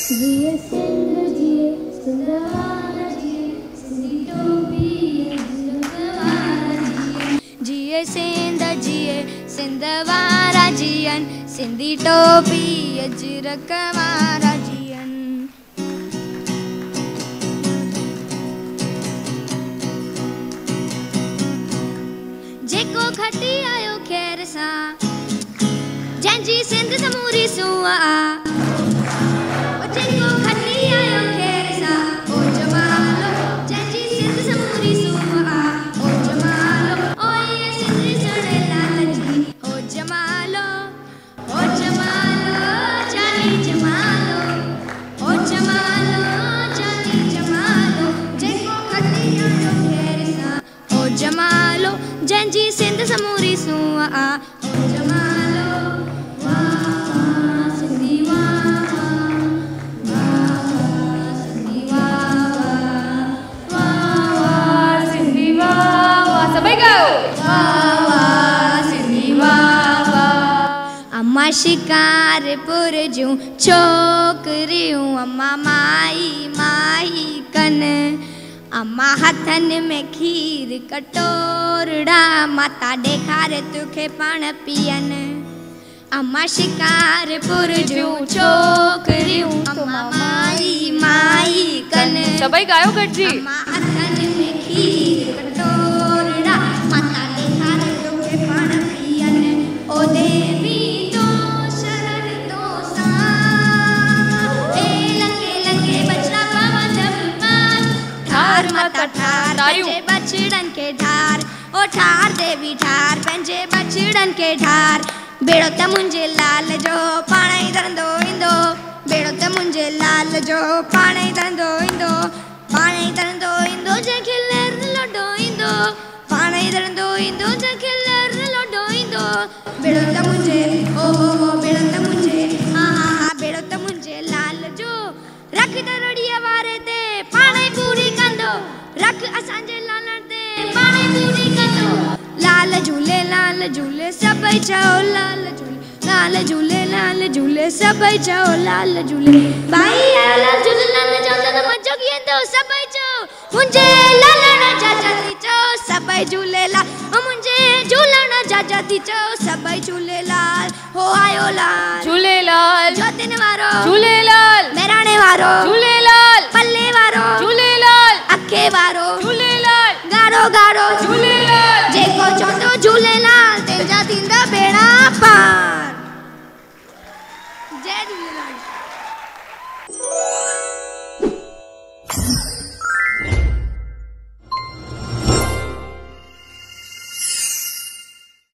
जिए सिंध जिए सिंधवारा जिए सिंधी टोपी जिए सिंध जिए सिंधवारा जियन सिंधी टोपी अजरक वारा जियन। जेको खटी आयो खैर सा जंजी सिंध समूरी सुआ जेको खटी आयो खैर सा ओ जमालो जंजी सिंध समूरी सुआ ओ जमालो ओ ये सिंधी सड़े लाल जी ओ जमालो जानी जमालो ओ जानी जमालो जेको खटी आयो खैर सा ओ जमालो जंजी सिंध समूरी सुआ ओ जमालो अम्मा शिकारपुर जूं छोकरियूं अम्मा माई माई कन अम्मा हथन में खीर कटोरड़ा माता ॾेखारे तोखे पाण पियन। अम्मा शिकारपुर जूं छोकरियूं अम्मा माई माई कन सभई गायो गॾिजी। अम्मा हथन में खीर कटोरड़ा माता ॾेखारे तोखे पाण पियन। ओ देवी माता ठार पंहिंजे बछड़न के ठार ओ ठार देवी ठार पंहिंजे बछड़न के ठार बेड़ो त मुंहिंजे लाल जो पाण ई धरंदो ईंदो बेड़ो त मुंहिंजे लाल जो पाण ई धरंदो ईंदो जंहिंखे लहर लोडो ईंदो पाण ई धरंदो ईंदो जंहिंखे लहर लोडो ईंदो बेड़ो त मुंहिंजे ओ बेड़ो त मुंहिंजे हा बेड़ो त मुंहिंजे लाल जो रख दरड़ीअ वारे ते पाण ई पूरी कंदो रख असांजे लालण ते पाण ई पूरी कंदो। लाल झूले सभई चओ लाल झूले सभई चओ लाल झूले भाई लाल झूले चओ त मजो कींदो सभई चओ मुंहिंजे लालण जा जती चओ सभई झूलेलाल मुंहिंजे झूलण जा जती चओ सभई झूलेलाल हो आयो लाल झूलेलाल ज्योतिन वारो झूलेलाल मेराणे वारो झूलेलाल पल्ले वारो झूलेलाल अखे वारो झूलेलाल गारो गारो झूलेलाल जेको चवंदो झूलेलाल